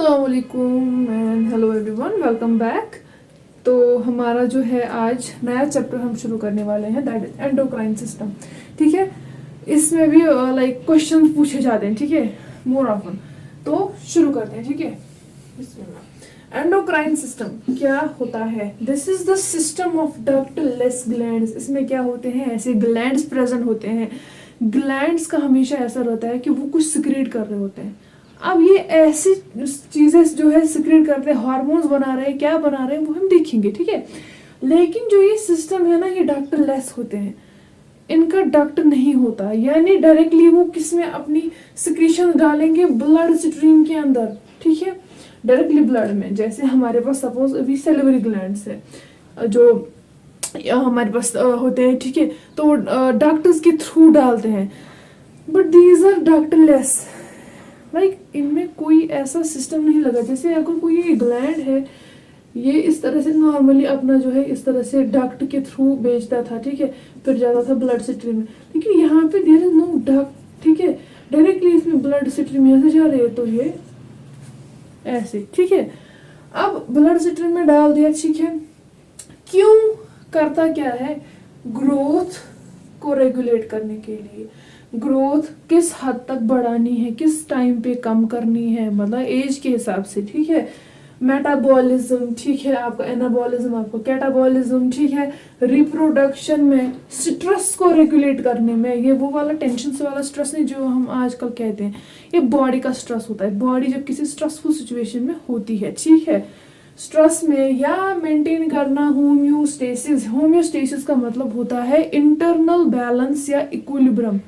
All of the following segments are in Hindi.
अस्सलाम वालेकुम and hello everyone, welcome back. तो हमारा जो है आज नया चैप्टर हम शुरू करने वाले हैं, दैट इज एंडोक्राइन सिस्टम। ठीक है, इसमें भी लाइक क्वेश्चन पूछे जाते हैं, ठीक है, मोर ऑफन। तो शुरू करते हैं, ठीक है। एंडोक्राइन सिस्टम क्या होता है? This is the system of ductless glands. इसमें क्या होते हैं? ऐसे ग्लैंड्स प्रेजेंट होते हैं। ग्लैंड्स का हमेशा ऐसा रहता है कि वो कुछ सिक्रेट कर रहे होते हैं। अब ये ऐसी चीजें जो है सिक्रेट करते हैं, हार्मोन्स बना रहे हैं, क्या बना रहे हैं वो हम देखेंगे, ठीक है। लेकिन जो ये सिस्टम है ना, ये डक्टलेस होते हैं, इनका डक्ट नहीं होता, यानी डायरेक्टली वो किसमें अपनी सिक्रीशन डालेंगे? ब्लड स्ट्रीम के अंदर, ठीक है, डायरेक्टली ब्लड में। जैसे हमारे पास सपोज अभी सैलिवरी ग्लैंड्स है जो हमारे पास होते हैं, ठीक है, तो डक्ट्स के थ्रू डालते हैं, but these are ductless. Like इनमें कोई ऐसा सिस्टम नहीं लगा। जैसे अगर कोई ग्लैंड है, ये इस तरह से नॉर्मली अपना जो है इस तरह से डक्ट के थ्रू भेजता था, ठीक है, फिर जाता था ब्लड स्ट्रीम में। लेकिन यहाँ पे देयर इज नो डक्ट, ठीक है, डायरेक्टली इसमें ब्लड स्ट्रीम यहाँ से जा रही है, तो ये ऐसे, ठीक है। अब ब्लड स्ट्रीम में डाल दिया, ठीक है, क्यों करता क्या है? ग्रोथ को रेगुलेट करने के लिए। ग्रोथ किस हद तक बढ़ानी है, किस टाइम पे कम करनी है, मतलब एज के हिसाब से, ठीक है। मेटाबॉलिज्म, ठीक है, आपका एनाबॉलिज्म, आपका कैटाबॉलिज्म, ठीक है। रिप्रोडक्शन में, स्ट्रेस को रेगुलेट करने में, ये वो वाला टेंशन से वाला स्ट्रेस नहीं जो हम आजकल कहते हैं, ये बॉडी का स्ट्रेस होता है। बॉडी जब किसी स्ट्रेसफुल सिचुएशन में होती है, ठीक है, स्ट्रेस में, या मेंटेन करना होम्योस्टेसिस। होम्योस्टेसिस का मतलब होता है इंटरनल बैलेंस या इक्विलिब्रियम।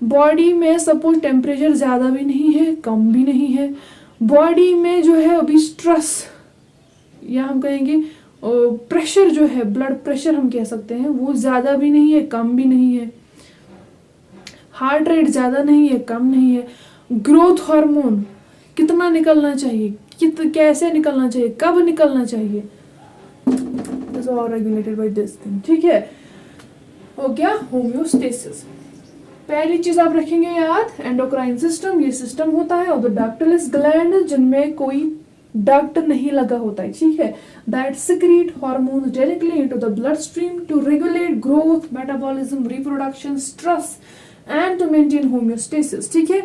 बॉडी में सपोज टेम्परेचर ज्यादा भी नहीं है, कम भी नहीं है, बॉडी में जो है अभी स्ट्रेस, या हम कहेंगे प्रेशर जो है, ब्लड प्रेशर हम कह सकते हैं, वो ज्यादा भी नहीं है, कम भी नहीं है, हार्ट रेट ज्यादा नहीं है, कम नहीं है। ग्रोथ हार्मोन कितना निकलना चाहिए, कैसे निकलना चाहिए, कब निकलना चाहिए, this all regulated by this thing, ठीक है। हो गया होम्योस्टेसिस। पहली चीज आप रखेंगे याद, एंडोक्राइन सिस्टम, ये सिस्टम होता है और डक्टलेस ग्लैंड जिनमें कोई डक्ट नहीं लगा होता है, ठीक है, that secrete hormones directly into the blood stream to regulate growth, metabolism, reproduction, stress and to maintain homeostasis, ठीक है।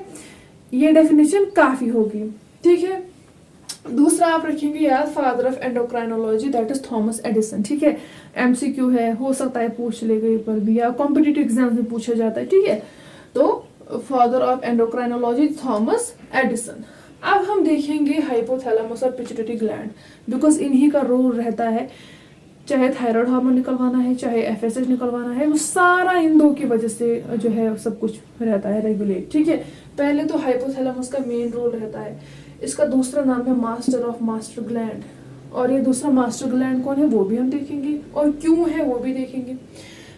ये डेफिनेशन काफी होगी, ठीक है। दूसरा आप रखेंगे याद, father of endocrinology, that is Thomas Edison, ठीक है। एमसीक्यू है, हो सकता है पूछ ले गई पर भी, या कॉम्पिटिटिव एग्जाम में पूछा जाता है, ठीक है। तो father of endocrinology Thomas Edison. अब हम देखेंगे हाइपोथैलेमस और पिट्यूटरी ग्लैंड, बिकॉज इन्हीं का रोल रहता है, चाहे थायराइड हार्मोन निकलवाना है, चाहे एफएसएच निकलवाना है, वो सारा इन दो की वजह से जो है सब कुछ रहता है रेगुलेट, ठीक है। पहले तो हाइपोथैलेमस का मेन रोल रहता है, इसका दूसरा नाम है मास्टर ऑफ मास्टर ग्लैंड, और ये दूसरा मास्टर ग्लैंड कौन है वो भी हम देखेंगे, और क्यों है वो भी देखेंगे।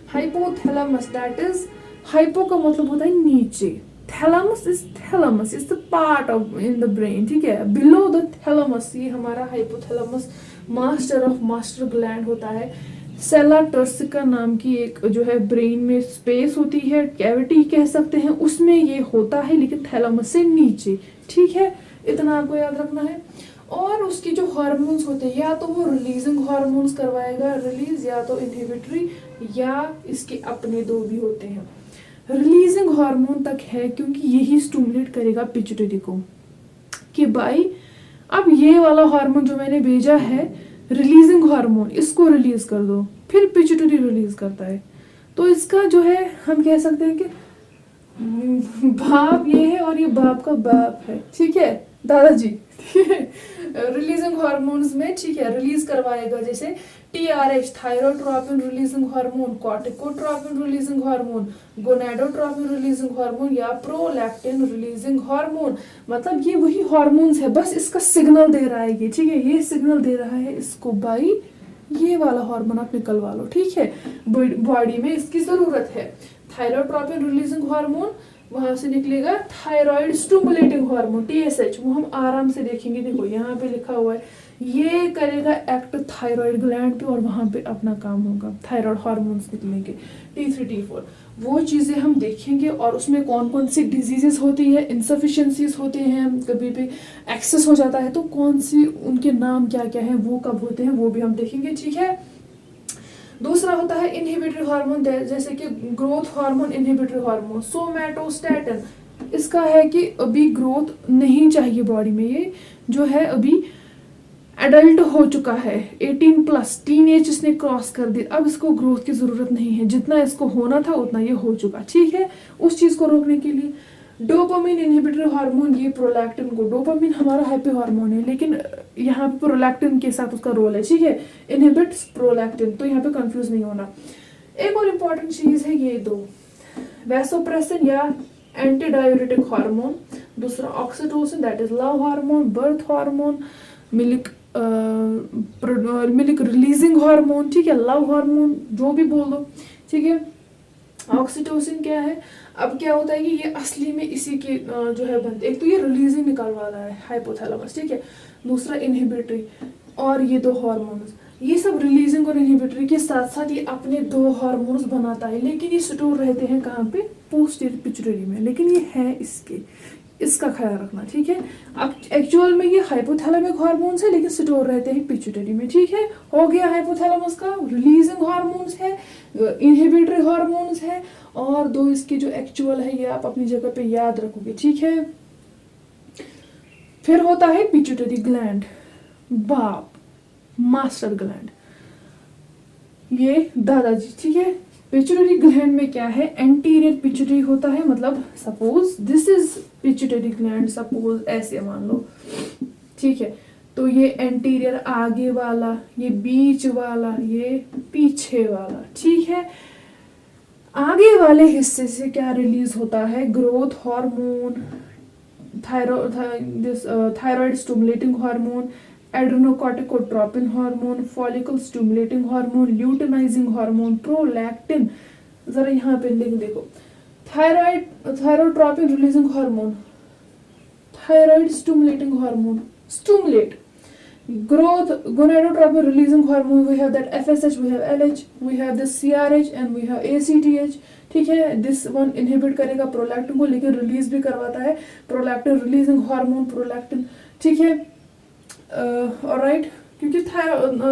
हाइपोथैलेमस, दैट इज, हाइपो का मतलब होता है नीचे, thalamus is the part of in the brain, ठीक है, बिलो द थैलेमस, ये हमारा hypothalamus master of master gland होता है। सेला टर्सिका नाम की एक जो है ब्रेन में स्पेस होती है, कैविटी कह सकते हैं, उसमें ये होता है, लेकिन थैलेमस से नीचे, ठीक है, इतना आपको याद रखना है। और उसके जो हार्मोन्स होते हैं, या तो वो रिलीजिंग हार्मोन्स करवाएगा रिलीज, या तो इनहिबिटरी, या इसके अपने दो भी होते हैं। रिलीजिंग हार्मोन तक है क्योंकि यही स्टिमुलेट करेगा पिट्यूटरी को कि भाई अब ये वाला हार्मोन जो मैंने भेजा है रिलीजिंग हार्मोन, इसको रिलीज कर दो, फिर पिट्यूटरी रिलीज करता है। तो इसका जो है हम कह सकते हैं कि बाप ये है और ये बाप का बाप है, ठीक है, दादाजी, ठीक है। रिलीजिंग हार्मोन्स में, ठीक है, रिलीज करवाएगा, जैसे TRH, thyrotropin releasing hormone, corticotropin releasing hormone, gonadotropin releasing hormone, या प्रोलैक्टिन रिलीजिंग हार्मोन। मतलब ये वही हार्मोन्स है, बस इसका सिग्नल दे रहा है ये, ठीक है, ये सिग्नल दे रहा है इसको, भाई ये वाला हार्मोन आप निकलवा लो, ठीक है, बॉडी में इसकी जरूरत है। थायरोट्रोपिन रिलीजिंग हार्मोन, वहां से निकलेगा थायराइड स्टिमुलेटिंग हार्मोन, टीएसएच, वो हम आराम से देखेंगे, देखो यहाँ पे लिखा हुआ है, ये करेगा एक्ट थायराइड ग्लैंड पे और वहां पे अपना काम होगा, थायराइड हार्मोन्स निकलेंगे, T3 T4। वो चीज़ें हम देखेंगे, और उसमें कौन कौन सी डिजीजेस होती है, इंसफिशियंसीज होते हैं, कभी भी एक्सेस हो जाता है तो कौन सी उनके नाम क्या क्या है, वो कब होते हैं, वो भी हम देखेंगे, ठीक है। दूसरा होता है इनहिबिटरी हार्मोन, जैसे कि growth hormone, inhibitory hormone, somatostatin. इसका है कि अभी ग्रोथ नहीं चाहिए बॉडी में, ये जो है अभी एडल्ट हो चुका है, 18+, टीन एज इसने क्रॉस कर दी, अब इसको ग्रोथ की जरूरत नहीं है, जितना इसको होना था उतना ये हो चुका, ठीक है। उस चीज को रोकने के लिए डोपामिन इनहिबिटरी हार्मोन, ये प्रोलैक्टिन को, डोपामिन हमारा हैप्पी हार्मोन है लेकिन यहाँ पे प्रोलैक्टिन के साथ उसका रोल है, ठीक है, इनहिबिट्स प्रोलैक्टिन, तो यहाँ पे कंफ्यूज नहीं होना। एक और इम्पॉर्टेंट चीज है ये दो, वैसोप्रेसिन या एंटी डायूरेटिक हार्मोन, दूसरा oxytocin that is love hormone, birth hormone, milk milk releasing hormone, ठीक है, लव हार्मोन, जो भी बोल दो, ठीक है। ऑक्सीटोसिन क्या है, अब क्या होता है कि ये असली में इसी के जो है बनते, एक तो ये रिलीजिंग निकलवा रहा है हाइपोथैलेमस, ठीक है, दूसरा इनहिबिटरी, और ये दो हार्मोन्स, ये सब रिलीजिंग और इनहिबिटरी के साथ साथ ये अपने दो हार्मोन्स बनाता है, लेकिन ये स्टोर रहते हैं कहाँ पे, पोस्टीरियर पिट्यूटरी में, लेकिन ये है इसके, इसका ख्याल रखना, ठीक है। अब एक्चुअल में ये हाइपोथैलेमिक हार्मोन्स है लेकिन स्टोर रहते हैं पिट्यूटरी में, ठीक है। हो गया हाइपोथैलेमस का, रिलीजिंग हार्मोन्स है, इनहिबिटरी हार्मोन्स है, और दो इसके जो एक्चुअल है ये आप अपनी जगह पे याद रखोगे, ठीक है। फिर होता है पिट्यूटरी ग्लैंड, बाप, मास्टर ग्लैंड, ये दादाजी, ठीक है। पिट्यूटरी ग्लैंड में क्या है, एंटीरियर पिट्यूटरी होता है, मतलब suppose this is pituitary gland, suppose ऐसे मान लो, ठीक है, तो ये एंटीरियर आगे वाला, ये बीच वाला, ये पीछे वाला, ठीक है। आगे वाले हिस्से से क्या रिलीज होता है, growth hormone, thyroid stimulating hormone, adrenocorticotropin hormone, follicle stimulating hormone, luteinizing hormone, prolactin, जरा यहाँ पे लिख देखो, thyroid, thyrotropin releasing hormone, thyroid stimulating hormone, stimulate, growth gonadotropin releasing hormone, we have that FSH, we have LH, we have this CRH and we have ACTH, ठीक है। दिस वन इनहिबिट करेगा प्रोलैक्टिन को लेकिन रिलीज भी करवाता है, प्रोलैक्टिन रिलीजिंग हार्मोन प्रोलैक्टिन, ठीक है, ऑलराइट, क्योंकि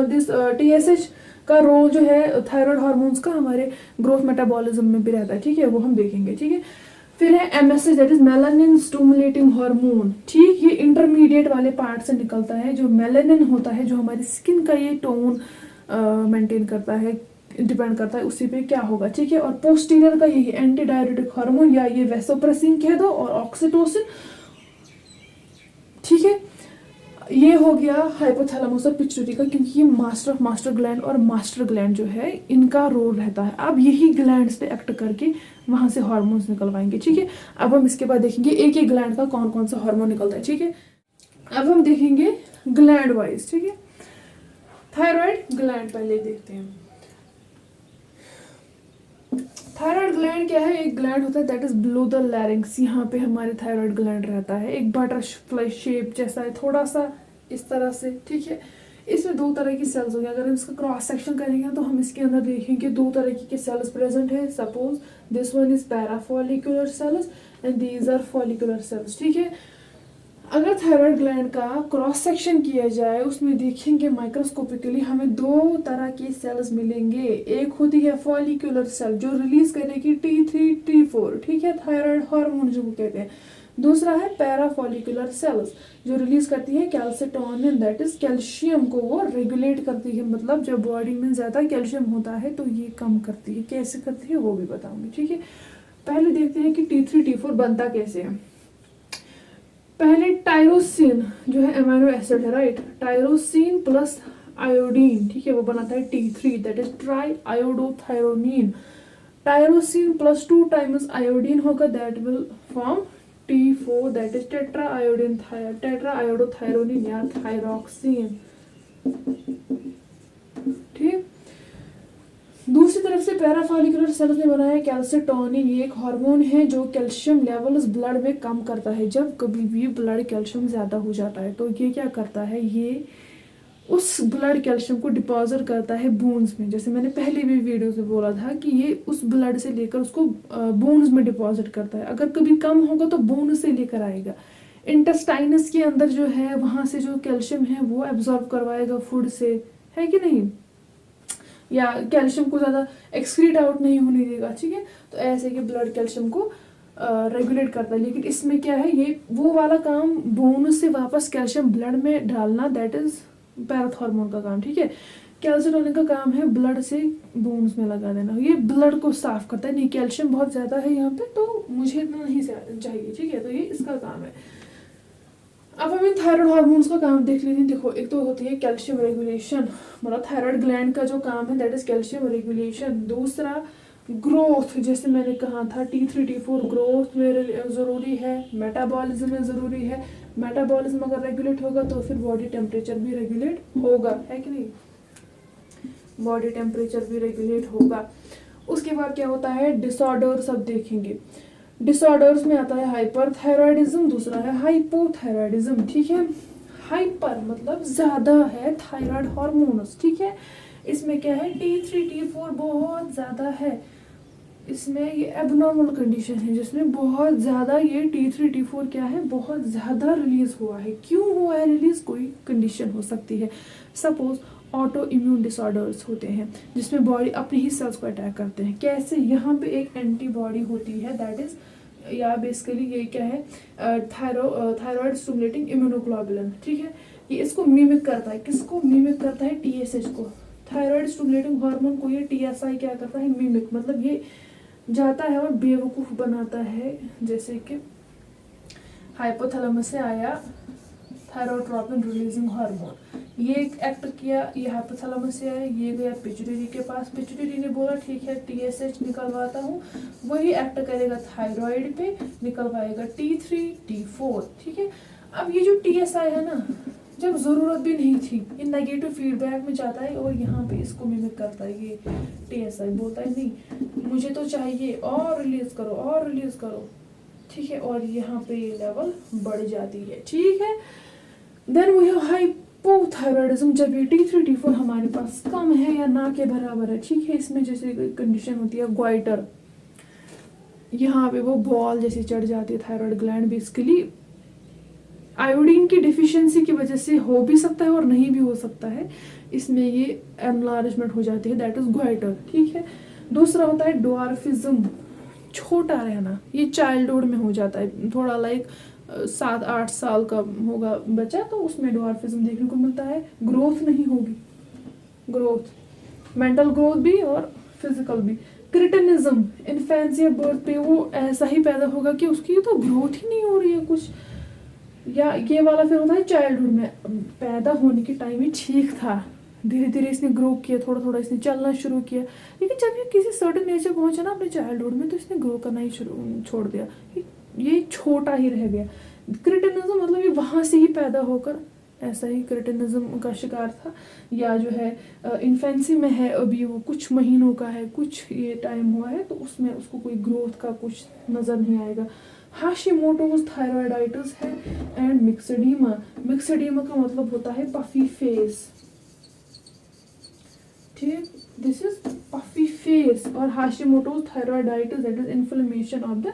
दिस TSH का रोल जो है थायराइड हार्मोन्स का हमारे ग्रोथ मेटाबॉलिज्म में भी रहता है, ठीक है, वो हम देखेंगे, ठीक है। फिर है MSH that is melanin stimulating hormone, ठीक, ये इंटरमीडिएट वाले पार्ट से निकलता है, जो मेलानिन होता है जो हमारी स्किन का ये टोन मेंटेन करता है, डिपेंड करता है उसी पे क्या होगा, ठीक है। और पोस्टीरियर का यही एंटी डायरेटिक हार्मोन या ये वैसोप्रेसिन कह दो, और ऑक्सीटोसिन, ठीक है। ये हो गया हाइपोथैलेमस और पिट्यूटरी का, क्योंकि ये मास्टर ऑफ मास्टर ग्लैंड और मास्टर ग्लैंड जो है इनका रोल रहता है, अब यही ग्लैंड्स पे एक्ट करके वहां से हार्मोन्स निकलवाएंगे, ठीक है। अब हम इसके बाद देखेंगे एक एक ग्लैंड का कौन कौन सा हार्मोन निकलता है, ठीक है। अब हम देखेंगे ग्लैंड वाइज, ठीक है। थायराइड ग्लैंड पहले देखते हैं। थायराइड ग्लैंड क्या है, एक ग्लैंड होता है that is below the larynx, यहाँ पे हमारे थायराइड ग्लैंड रहता है, एक बटरफ्लाई शेप जैसा है, थोड़ा सा इस तरह से, ठीक है। इसमें दो तरह की सेल्स होंगे, अगर हम इसका क्रॉस सेक्शन करेंगे तो हम इसके अंदर देखेंगे दो तरह के सेल्स प्रेजेंट है, suppose this one is parafollicular cells and these are follicular cells, ठीक है। अगर थायराइड ग्लैंड का क्रॉस सेक्शन किया जाए उसमें देखेंगे माइक्रोस्कोपिकली हमें दो तरह के सेल्स मिलेंगे, एक होती है फॉलिकुलर सेल जो रिलीज करेगी T3 T4, ठीक है, थायराइड हार्मोन जो कहते हैं, दूसरा है पैराफॉलिकुलर सेल्स जो रिलीज करती है कैल्सिटोनिन दैट इज कैल्शियम को वो रेगुलेट करती है, मतलब जब बॉडी में ज्यादा कैल्शियम होता है तो ये कम करती है, कैसे करती है वो भी बताऊंगी, ठीक है। पहले देखते हैं कि T3 T4 बनता कैसे है। पहले टायरोसिन जो है अमीनो एसिड है, राइट, टायरोसिन प्लस आयोडीन, ठीक है, वो बनाता है T3 that is triiodothyronine, tyrosine plus 2 times iodine होगा that will form T4 that is tetra iodine, tetraiodothyronine या थायरोक्सिन, ठीक। दूसरी तरफ से पैराफॉलिकुलर सेल्स ने बनाया कैल्सिटोनिन, ये एक हार्मोन है जो कैल्शियम लेवल्स ब्लड में कम करता है, जब कभी भी ब्लड कैल्शियम ज्यादा हो जाता है तो ये क्या करता है, ये उस ब्लड कैल्शियम को डिपॉजिट करता है बोन्स में। जैसे मैंने पहले भी वीडियो में बोला था कि ये उस ब्लड से लेकर उसको बोन्स में डिपॉजिट करता है। अगर कभी कम होगा तो बोन से लेकर आएगा। इंटेस्टाइनस के अंदर जो है वहां से जो कैल्शियम है वो एब्जॉर्ब करवाएगा फूड से, है कि नहीं, या कैल्शियम को ज़्यादा एक्सक्रीट आउट नहीं होने देगा, ठीक है। तो ऐसे कि ब्लड कैल्शियम को रेगुलेट करता है। लेकिन इसमें क्या है, ये वो वाला काम बोन से वापस कैल्शियम ब्लड में डालना, दैट इज पैराथॉर्मोन का काम, ठीक है। कैल्शियम का काम है ब्लड से बोन्स में लगा देना, ये ब्लड को साफ करता है। नहीं, कैल्शियम बहुत ज़्यादा है यहाँ पे तो मुझे इतना नहीं चाहिए, ठीक है, तो ये इसका काम है। अब हम इन थायराइड हार्मोन्स का काम देख लेते हैं। देखो, एक तो होती है कैल्शियम रेगुलेशन, मतलब थायराइड ग्लैंड का जो काम है दैट इज कैल्शियम रेगुलेशन। दूसरा ग्रोथ, जैसे मैंने कहा था T3 T4 ग्रोथ में ज़रूरी है, मेटाबॉलिज्म में ज़रूरी है। मेटाबॉलिज्म अगर रेगुलेट होगा तो फिर बॉडी टेम्परेचर भी रेगुलेट होगा, है कि नहीं, बॉडी टेम्परेचर भी रेगुलेट होगा। उसके बाद क्या होता है, डिसऑर्डर्स अब देखेंगे। डिसऑर्डर्स में आता है हाइपरथायरॉयडिज्म, दूसरा है हाइपोथायरॉयडिज्म, ठीक है। हाइपर मतलब ज्यादा है थायराइड हार्मोन्स, ठीक है। इसमें क्या है, T3 T4 बहुत ज्यादा है। इसमें ये एबनॉर्मल कंडीशन है जिसमें बहुत ज्यादा ये T3 T4 क्या है, बहुत ज्यादा रिलीज हुआ है। क्यों हुआ है रिलीज, कोई कंडीशन हो सकती है। सपोज ऑटो इम्यून डिसऑर्डर्स होते हैं जिसमें बॉडी अपने ही सेल्स को अटैक करते हैं। कैसे, यहाँ पे एक एंटीबॉडी होती है दैट इज, या बेसिकली ये क्या है, थायराइड स्टिमुलेटिंग इम्यूनोग्लोबुलिन, ठीक है। ये इसको मिमिक करता है, किसको मिमिक करता है, TSH को, थायराइड स्टिमुलेटिंग हार्मोन को। ये TSI क्या करता है, मिमिक, मतलब ये जाता है और बेवकूफ बनाता है। जैसे कि हाइपोथैलेमस से आया थायरोट्रोपिन रिलीजिंग हार्मोन, ये एक्ट किया, ये हाइपोथैलेमस से आया, ये गया पिट्यूटरी के पास, पिट्यूटरी ने बोला ठीक है TSH निकलवाता हूँ, वही एक्ट करेगा थायराइड पे, निकलवाएगा T3 T4, ठीक है। अब ये जो TSI है ना, जब जरूरत भी नहीं थी, ये नेगेटिव फीडबैक में जाता है और यहाँ पे इसको मिमिक करता है। ये TSI बोलता है नहीं मुझे तो चाहिए, और रिलीज करो और रिलीज करो, ठीक है, और यहाँ पे ये लेवल बढ़ जाती है, ठीक है। देन वी हैव हाइपोथायरॉयडिज्म, जब ये T3 T4 हमारे पास कम है या ना के बराबर है, ठीक है। इसमें जैसे कंडीशन होती है ग्वाइटर, यहाँ पे वो बॉल जैसे चढ़ जाती है थायराइड ग्लैंड। बेसिकली आयोडीन की डिफिशियंसी की वजह से हो भी सकता है और नहीं भी हो सकता है, इसमें ये एनलार्जमेंट हो जाती है, दैट इज ग्वाइटर, ठीक है। दूसरा होता है ड्वार्फिज्म, छोटा रहना, ये चाइल्डहुड में हो जाता है, थोड़ा लाइक 7-8 साल का होगा बच्चा तो उसमें ड्वार्फिज्म देखने को मिलता है। ग्रोथ नहीं होगी, ग्रोथ मेंटल ग्रोथ भी और फिजिकल भी। क्रिटिनिज्म, इन्फेंसी या बर्थ पे वो ऐसा ही पैदा होगा कि उसकी तो ग्रोथ ही नहीं हो रही है कुछ। या ये वाला फिर होता है चाइल्डहुड में, पैदा होने के टाइम ही ठीक था, धीरे धीरे इसने ग्रो किया, थोड़ा थोड़ा इसने चलना शुरू किया, लेकिन जब ये किसी सर्टेन एज पे पहुंचा ना अपने चाइल्डहुड में तो इसने ग्रो करना ही छोड़ दिया, ये छोटा ही रह गया। क्रिटिनिज्म मतलब ये वहां से ही पैदा होकर ऐसा ही क्रिटिनिज्म का शिकार था, या जो है इन्फेंसी में है अभी, वो कुछ महीनों का है, कुछ ये टाइम हुआ है तो उसमें उसको कोई ग्रोथ का कुछ नजर नहीं आएगा। हाशिमोटोज थायराइडाइटिस है एंड मिक्सेडीमा। मिक्सेडीमा का मतलब होता है पफी फेस, ठीक, दिस इज पफी फेस। और Hashimoto's thyroiditis that is inflammation of the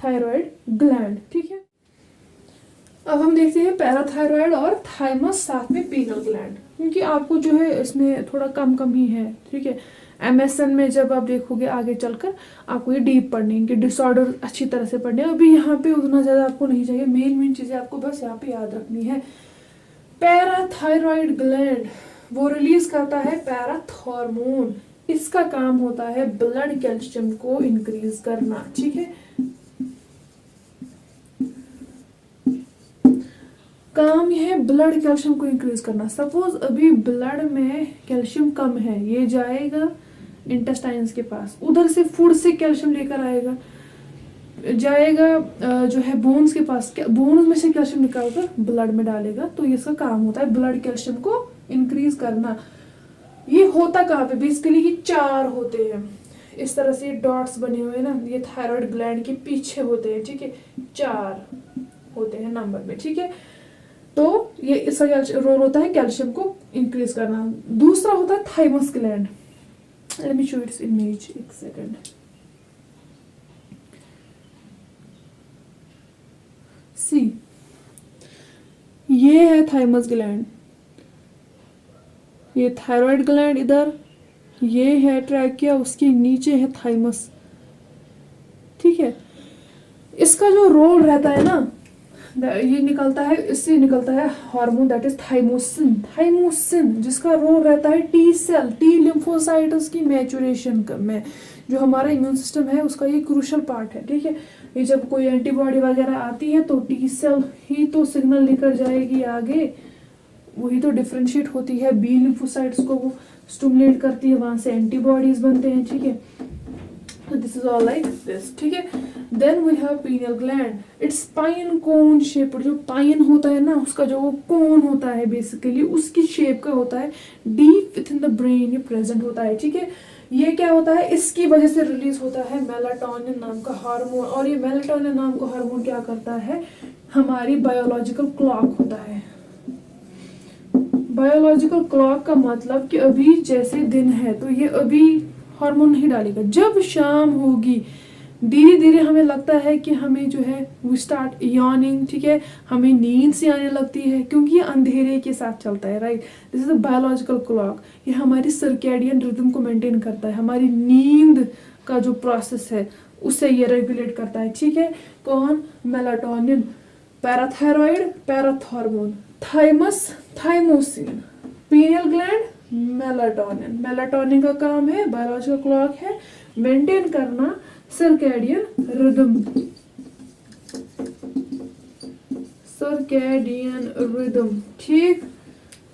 thyroid gland, ठीक है। अब हम देखते हैं पैराथायराइड और थाइमस, साथ में पीनल ग्लैंड, क्योंकि आपको जो है इसमें थोड़ा कम ही है, ठीक है। MSN में जब आप देखोगे आगे चलकर आपको ये डीप पढ़ने, इनके डिसऑर्डर अच्छी तरह से पढ़ने, अभी यहाँ पे उतना ज़्यादा आपको नहीं चाहिए, मेन चीज़ें आपको बस यहाँ पे याद रखनी है। पैराथायराइड ग्लैंड वो रिलीज करता है पैराथॉर्मोन, इसका काम होता है ब्लड कैल्शियम को इंक्रीज करना, ठीक है। काम है ब्लड कैल्शियम को इंक्रीज करना। सपोज अभी ब्लड में कैल्शियम कम है, ये जाएगा इंटेस्टाइन्स के पास, उधर से फूड से कैल्शियम लेकर आएगा, जाएगा जो है बोन्स के पास, बोन्स में से कैल्शियम निकालकर ब्लड में डालेगा, तो ये इसका काम होता है ब्लड कैल्शियम को इंक्रीज करना। ये होता कहाँ पे, बेसिकली ये 4 होते हैं, इस तरह से डॉट्स बने हुए हैं ना, ये थायराइड ग्लैंड के पीछे होते हैं, ठीक है, 4 होते हैं नंबर में, ठीक है। तो ये इसका रोल होता है कैल्शियम को इंक्रीज करना। दूसरा होता है thymus gland. Let me show its image, एक सेकंड। सी, ये है थाइमस ग्लैंड, ये थायराइड ग्लैंड इधर, ये है ट्रैकिया, उसके नीचे है थाइमस। ठीक है, इसका जो रोल रहता है ना, ये निकलता है, इससे निकलता है hormone that is thymosin. Thymosin जिसका रोल रहता है टी सेल, टी लिम्फोसाइट्स की मैचुरेशन में। जो हमारा इम्यून सिस्टम है उसका ये क्रूशल पार्ट है। ठीक है, ये जब कोई एंटीबॉडी वगैरह आती है तो टी सेल ही तो सिग्नल लेकर जाएगी आगे, वही तो डिफ्रेंशिएट होती है, बी लिम्फोसाइट्स को वो स्टिमुलेट करती है, वहां से एंटीबॉडीज बनते हैं। ठीक है, this is all like this. ठीक है, then we have pineal gland, it's pine cone shape. जो पाइन होता है ना, उसका जो वो कोन होता है बेसिकली उसकी शेप का होता है, deep with in the brain ये प्रेजेंट होता है। ठीक है, ये क्या होता है, इसकी वजह से रिलीज होता है मेलाटोनिन नाम का हार्मोन। और ये मेलाटोनिन नाम का हार्मोन क्या करता है, हमारी बायोलॉजिकल क्लॉक होता है। बायोलॉजिकल क्लॉक का मतलब कि अभी जैसे दिन है तो ये अभी हार्मोन नहीं डालेगा, जब शाम होगी धीरे धीरे हमें लगता है कि हमें जो है वी स्टार्ट यॉर्निंग। ठीक है, हमें नींद से आने लगती है क्योंकि ये अंधेरे के साथ चलता है। Right, this is a biological clock. ये हमारी सर्कैडियन रिदम को मेंटेन करता है, हमारी नींद का जो प्रोसेस है उसे ये रेगुलेट करता है। ठीक है, कौन, melatonin, parathyroid, parathormone, thymus, thymosin, pineal gland, melatonin. Melatonin का काम है, बायोलॉजिकल क्लॉक है, मेंटेन करना सर्कैडियन रिदम। सर्कैडियन रिदम, ठीक,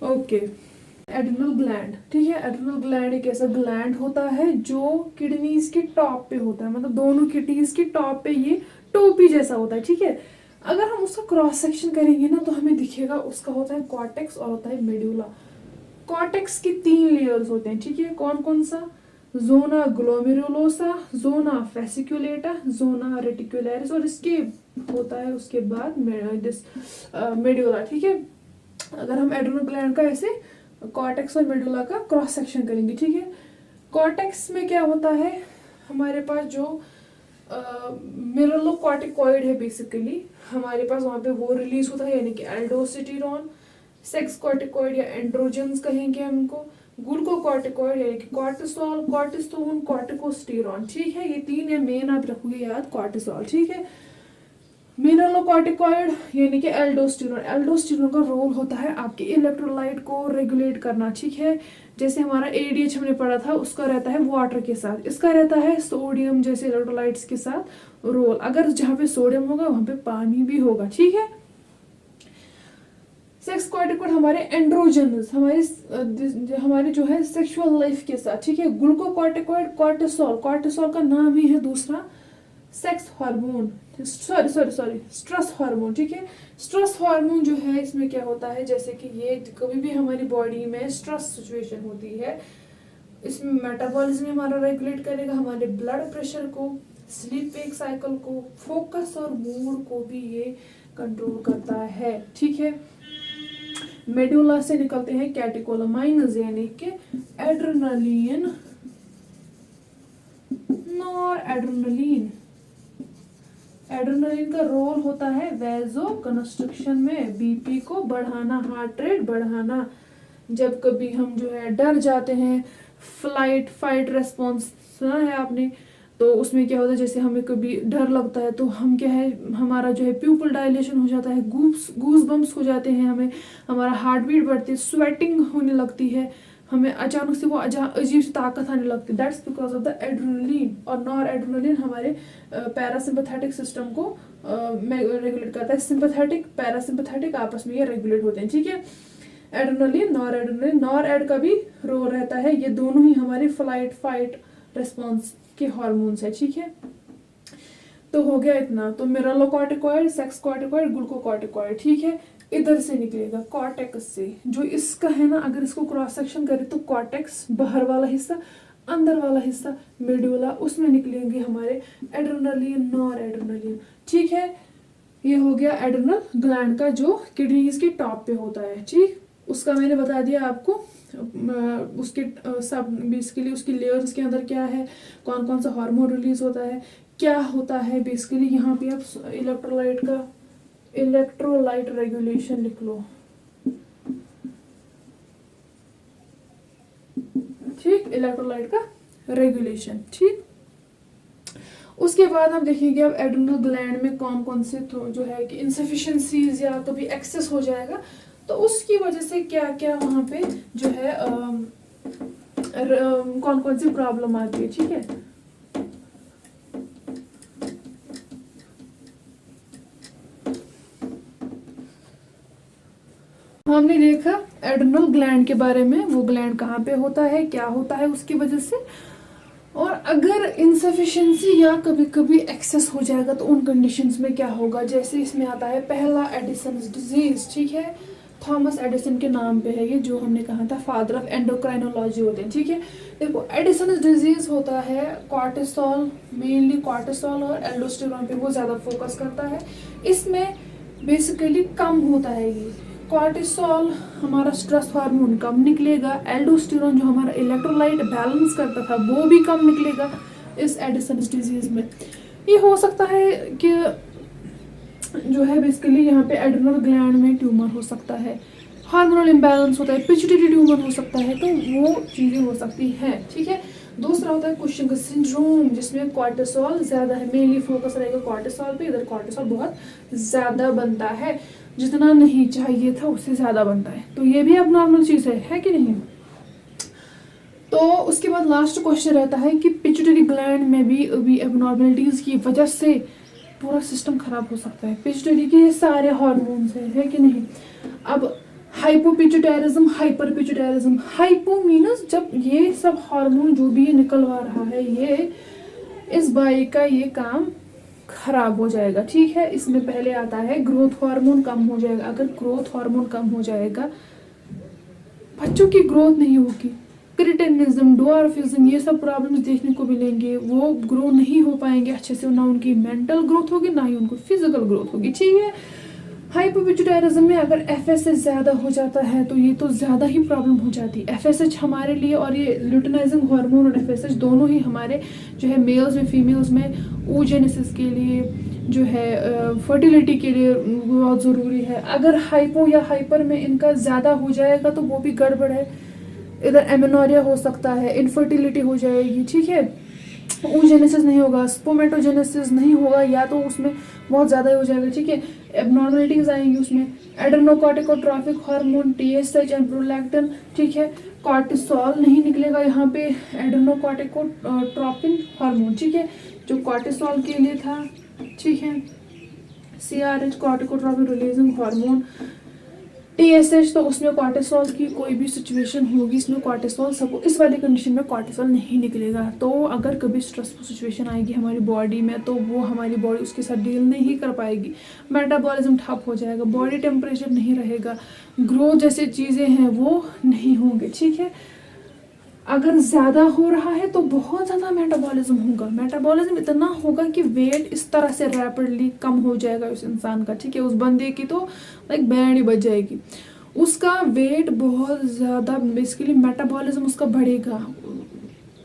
ओके। एड्रिनल ग्लैंड, ठीक है, एड्रिनल ग्लैंड एक ऐसा ग्लैंड होता है जो किडनीज के टॉप पे होता है, मतलब दोनों किडनीज के टॉप पे ये टोपी जैसा होता है। ठीक है, अगर हम उसका क्रॉस सेक्शन करेंगे ना तो हमें दिखेगा, उसका होता है कॉर्टेक्स और होता है मेडुला। कॉर्टेक्स की 3 लेयर्स होते हैं। ठीक है, कौन कौन सा, zona glomerulosa, zona fasciculata, zona reticularis, और इसके होता है उसके बाद मेडुला। ठीक है, अगर हम एड्रिनल ग्लैंड का ऐसे कॉर्टेक्स और मेडुला का क्रॉस सेक्शन करेंगे। ठीक है, कॉर्टेक्स में क्या होता है, हमारे पास जो मिरलोकॉर्टिकॉइड है बेसिकली, हमारे पास वहाँ पे वो रिलीज होता है, यानी कि एल्डोस्टेरोन। सेक्स कॉर्टिकॉइड या एंड्रोजन्स कहेंगे हम इनको। ग्लूकोकॉर्टिकॉइड यानी कि कॉर्टिसोल, कॉर्टिसोन, कॉर्टिकोस्टेरॉन। ठीक है, ये 3 है मेन, आप रखोगे याद, कॉर्टिसोल। ठीक है, मिनरलोकॉर्टिकॉइड यानी कि एल्डोस्टेरोन। एल्डोस्टेरोन का रोल होता है आपके इलेक्ट्रोलाइट को रेगुलेट करना। ठीक है, जैसे हमारा एडीएच हमने पढ़ा था, उसका रहता है वाटर के साथ, इसका रहता है सोडियम जैसे इलेक्ट्रोलाइट्स के साथ रोल। अगर जहाँ पे सोडियम होगा वहां पे पानी भी होगा। ठीक है, सेक्स कॉर्टिकॉइड हमारे एंड्रोजन्स, हमारे जो है सेक्सुअल लाइफ के साथ। ठीक है, ग्लूकोकॉर्टिकॉइड कॉर्टिसोल, कॉर्टिसोल का नाम ही है दूसरा sex hormone, sorry stress hormone. ठीक है, स्ट्रेस हार्मोन जो है इसमें क्या होता है, जैसे कि ये कभी भी हमारी बॉडी में स्ट्रेस सिचुएशन होती है, इसमें मेटाबॉलिज्म हमारा रेगुलेट करेगा, हमारे ब्लड प्रेशर को, स्लीप वेक साइकिल को, फोकस और मूड को भी ये कंट्रोल करता है। ठीक है, मेडुला से निकलते हैं कैटेकोलामाइन्स यानी कि एड्रेनलिन, नॉर एड्रेनलिन। एड्रेनलिन का रोल होता है वेजो कंस्ट्रक्शन में, बीपी को बढ़ाना, हार्ट रेट बढ़ाना। जब कभी हम जो है डर जाते हैं, फ्लाइट फाइट रेस्पॉन्स सुना है आपने, तो उसमें क्या होता है, जैसे हमें कभी डर लगता है तो हम क्या है, हमारा जो है प्यूपल डायलेशन हो जाता है, गूस बम्प्स हो जाते हैं, हमें हमारा हार्ट बीट बढ़ती है, स्वेटिंग होने लगती है, हमें अचानक से वो अजीब सी ताकत आने लगती है। That's because of the adrenaline. और नॉर एड्रेनलिन हमारे पैरासिम्पैथेटिक सिस्टम को रेगुलेट करता है। सिंपैथेटिक पैरासिम्पैथेटिक आपस में ये रेगुलेट होते हैं। ठीक है, adrenaline, nor adrenaline, nor ad का भी रोल रहता है, ये दोनों ही हमारे फ्लाइट फाइट रेस्पॉन्स के हार्मोन्स है। ठीक है, तो हो गया इतना, तो मिनरलोकॉर्टिकॉइड, सेक्स कॉर्टिकॉइड, ग्लूकोकॉर्टिकॉइड। ठीक है, इधर से निकलेगा कॉर्टेक्स से, जो इसका है ना, अगर इसको क्रॉस सेक्शन करें तो कॉर्टेक्स बाहर वाला हिस्सा, अंदर वाला हिस्सा मेडुला, उसमें निकलेंगे हमारे एड्रेनलिन, नॉर एड्रेनलिन। ठीक है, ये हो गया एड्रिनल ग्लैंड का जो किडनीज के टॉप पे होता है, ठीक। उसका मैंने बता दिया आपको उसके सब बेसिकली उसकी लेयर्स के अंदर क्या है, कौन कौन सा हार्मोन रिलीज होता है, क्या होता है बेसिकली। यहाँ पे आप इलेक्ट्रोलाइट रेगुलेशन लिख लो, ठीक, इलेक्ट्रोलाइट का रेगुलेशन, ठीक। उसके बाद हम देखेंगे अब एड्रिनल ग्लैंड में कौन कौन से जो है कि इनसफिशिएंसीज या कभी एक्सेस हो जाएगा तो उसकी वजह से क्या क्या वहाँ पे जो है कौन कौन सी प्रॉब्लम आती है, ठीक है। हमने देखा एड्रिनल ग्लैंड के बारे में, वो ग्लैंड कहाँ पे होता है, क्या होता है उसकी वजह से, और अगर इनसफिशिएंसी या कभी कभी एक्सेस हो जाएगा तो उन कंडीशंस में क्या होगा। जैसे इसमें आता है पहला एडिसन डिजीज, ठीक है। थॉमस एडिसन के नाम पे है ये, जो हमने कहा था फादर ऑफ एंडोक्राइनोलॉजी होते हैं, ठीक है। देखो एडिसन डिजीज होता है कॉर्टिसोल, मेनली कॉर्टिसोल और एल्डोस्टेरोन पे वो ज़्यादा फोकस करता है। इसमें बेसिकली कम होता है ये कॉर्टिसोल, हमारा स्ट्रेस हार्मोन कम निकलेगा, एल्डोस्टेरोन जो हमारा इलेक्ट्रोलाइट बैलेंस करता था वो भी कम निकलेगा इस एडिसन डिजीज में। ये हो सकता है कि जो है बेसिकली यहाँ पे एड्रिनल ग्लैंड में ट्यूमर हो सकता है, हार्मोनल इम्बैलेंस होता है, पिट्यूटरी ट्यूमर हो सकता है, तो वो चीज़ें हो सकती हैं, ठीक है। दूसरा होता है कुशिंग सिंड्रोम, जिसमें कॉर्टिसोल ज़्यादा है, मेनली फोकस रहेगा कॉर्टिसोल पे। इधर कॉर्टिसोल बहुत ज़्यादा बनता है, जितना नहीं चाहिए था उससे ज़्यादा बनता है, तो ये भी अब नॉर्मल चीज़ है कि नहीं। तो उसके बाद लास्ट क्वेश्चन रहता है कि पिट्यूटरी ग्लैंड में भी एबनॉर्मलिटीज़ की वजह से पूरा सिस्टम खराब हो सकता है। पिट्यूटरी के सारे हार्मोन्स है कि नहीं। अब हाइपोपिट्यूटैरिज्म, हाइपर पिट्यूटैरिज्म। हाइपो मीनस जब ये सब हार्मोन जो भी निकलवा रहा है ये इस बाई का ये काम खराब हो जाएगा, ठीक है। इसमें पहले आता है ग्रोथ हार्मोन कम हो जाएगा। अगर ग्रोथ हार्मोन कम हो जाएगा बच्चों की ग्रोथ नहीं होगी, क्रिटेनिज्म, डॉर्फिज्म, ये सब प्रॉब्लम्स देखने को मिलेंगे। वो ग्रो नहीं हो पाएंगे अच्छे से, ना उनकी मेंटल ग्रोथ होगी ना ही उनको फिजिकल ग्रोथ होगी, ठीक है। हाइपोपिट्यूटैरिज्म में अगर एफएसएच ज़्यादा हो जाता है तो ये तो ज़्यादा ही प्रॉब्लम हो जाती है। एफएसएच हमारे लिए और ये ल्यूटिनाइजिंग हार्मोन और एफएसएच दोनों ही हमारे जो है मेल्स में फीमेल्स में oogenesis के लिए जो है फर्टिलिटी के लिए बहुत ज़रूरी है। अगर हाइपो या हाइपर में इनका ज़्यादा हो जाएगा तो वो भी गड़बड़ है। इधर एमेनोरिया हो सकता है, इनफर्टिलिटी हो जाएगी, ठीक है। oogenesis नहीं होगा, स्पोमेटोजेनेसिस नहीं होगा, या तो उसमें बहुत ज़्यादा हो जाएगा, ठीक है। एबनॉर्मलिटीज आएंगी उसमें, एड्रेनोकॉर्टिकोट्रॉपिक हार्मोन, टीएसएच एंड प्रोलैक्टिन, ठीक है। कॉर्टिसोल नहीं निकलेगा यहाँ पे, एड्रेनोकॉर्टिकोट्रॉपिन हार्मोन, ठीक है, जो कॉर्टिसोल के लिए था, ठीक है। सीआरएच कॉर्टिकोट्रॉपिन रिलीजिंग हार्मोन, टीएसएच तो उसमें कॉर्टिसोल की कोई भी सिचुएशन होगी इसमें कॉर्टिसोल सबको, इस वाली कंडीशन में कॉर्टिसोल नहीं निकलेगा। तो अगर कभी स्ट्रेसफुल सिचुएशन आएगी हमारी बॉडी में तो वो हमारी बॉडी उसके साथ डील नहीं कर पाएगी, मेटाबॉलिज्म ठप हो जाएगा, बॉडी टेम्परेचर नहीं रहेगा, ग्रोथ जैसे चीज़ें हैं वो नहीं होंगे, ठीक है। अगर ज़्यादा हो रहा है तो बहुत ज़्यादा मेटाबॉलिज्म होगा, मेटाबॉलिज्म इतना होगा कि वेट इस तरह से रैपिडली कम हो जाएगा उस इंसान का, ठीक है। उस बंदे की तो लाइक बैंड ही बच जाएगी, उसका वेट बहुत ज़्यादा, बेसिकली मेटाबॉलिज्म उसका बढ़ेगा,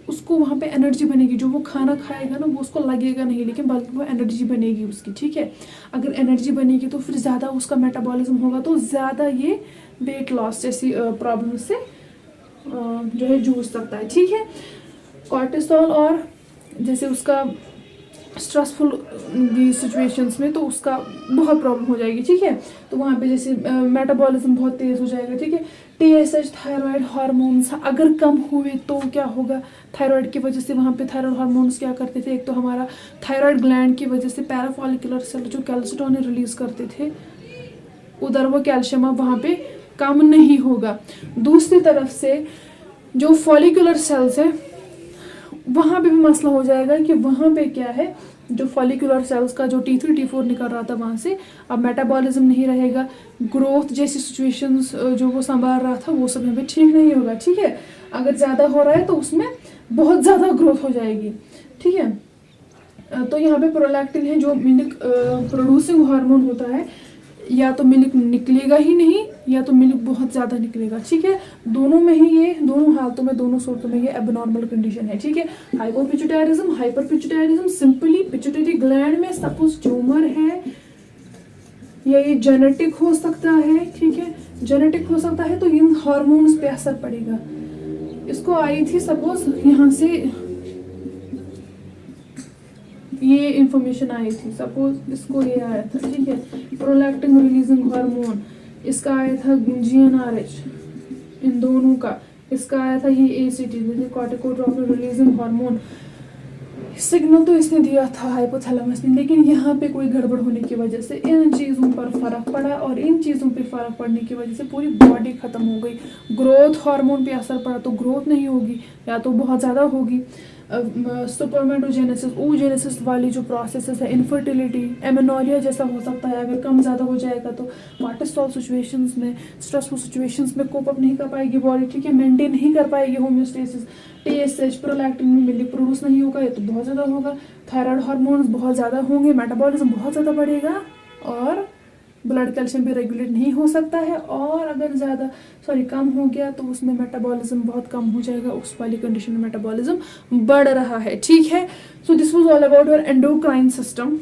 उसको वहाँ पे एनर्जी बनेगी, जो वो खाना खाएगा ना वो उसको लगेगा नहीं, लेकिन बल्कि वो एनर्जी बनेगी उसकी, ठीक है। अगर एनर्जी बनेगी तो फिर ज़्यादा उसका मेटाबॉलिज्म होगा तो ज़्यादा ये वेट लॉस जैसी प्रॉब्लम से जो है जूझ सकता है, ठीक है। कॉर्टिसोल और जैसे उसका स्ट्रेसफुल सिचुएशंस में तो उसका बहुत प्रॉब्लम हो जाएगी, ठीक है। तो वहाँ पे जैसे मेटाबॉलिज्म बहुत तेज़ हो जाएगा, ठीक है। टीएसएच थायराइड हार्मोन्स अगर कम हुए तो क्या होगा, थायराइड की वजह से वहाँ पे थायराइड हार्मोन्स क्या करते थे, एक तो हमारा थायराइड ग्लैंड की वजह से पैराफॉलिकुलर सेल जो कैल्सिटोनिन रिलीज करते थे, उधर वो कैल्शियम अब वहाँ पे कम नहीं होगा। दूसरी तरफ से जो फॉलिकुलर सेल्स है वहाँ पे भी मसला हो जाएगा कि वहाँ पे क्या है, जो फॉलिकुलर सेल्स का जो T3 T4 निकल रहा था वहाँ से अब मेटाबॉलिज्म नहीं रहेगा, ग्रोथ जैसी सिचुएशंस जो वो संभाल रहा था वो सब यहाँ पे ठीक नहीं होगा, ठीक है। अगर ज़्यादा हो रहा है तो उसमें बहुत ज़्यादा ग्रोथ हो जाएगी, ठीक है। तो यहाँ पे प्रोलैक्टिन है जो मिल्क प्रोड्यूसिंग हार्मोन होता है, या तो मिल्क निकलेगा ही नहीं या तो मिल्क बहुत ज़्यादा निकलेगा, ठीक है। दोनों में ही ये, दोनों हालतों में, दोनों सूरतों में ये एबनॉर्मल कंडीशन है, ठीक है। हाइपोपिट्यूटैरिज्म, हाइपरपिट्यूटैरिज्म, सिंपली पिट्यूटरी ग्लैंड में सपोज ट्यूमर है या ये जेनेटिक हो सकता है, ठीक है, जेनेटिक हो सकता है, तो इन हार्मोन्स पे असर पड़ेगा। इसको आई थी सपोज यहाँ से ये इंफॉर्मेशन आई थी, सपोज इसको ये आया था, ठीक है, प्रोलैक्टिन रिलीजिंग हार्मोन, इसका आया था GnRH, इन दोनों का, इसका आया था ये ACT, corticotropin releasing hormone. Signal तो इसने दिया था हाइपोथैलेमस ने, लेकिन यहाँ पे कोई गड़बड़ होने की वजह से इन चीज़ों पर फर्क पड़ा, और इन चीज़ों पे फर्क पड़ने की वजह से पूरी बॉडी खत्म हो गई। ग्रोथ हार्मोन पे असर पड़ा तो ग्रोथ नहीं होगी या तो बहुत ज़्यादा होगी। सुपरमेटोजेनेसिस, oogenesis वाली जो प्रोसेसेस है, इनफर्टिलिटी, एमेनोरिया जैसा हो सकता है अगर कम ज़्यादा हो जाएगा तो। कॉर्टिसोल सिचुएशंस में, स्ट्रेसफुल सिचुएशंस में कोप अप नहीं कर पाएगी बॉडी, ठीक है, मेंटेन नहीं कर पाएगी होम्योस्टेसिस। TSH, प्रोलैक्टिन में मिल्क प्रोड्यूस नहीं होगा, ये तो बहुत ज़्यादा होगा। थायराइड हार्मोन्स बहुत ज़्यादा होंगे, मेटाबॉलिज्म बहुत ज़्यादा बढ़ेगा, और ब्लड कैल्शियम भी रेगुलेट नहीं हो सकता है, और अगर ज़्यादा कम हो गया तो उसमें मेटाबॉलिज्म बहुत कम हो जाएगा, उस वाली कंडीशन में मेटाबॉलिज्म बढ़ रहा है, ठीक है। So this was all about your endocrine system.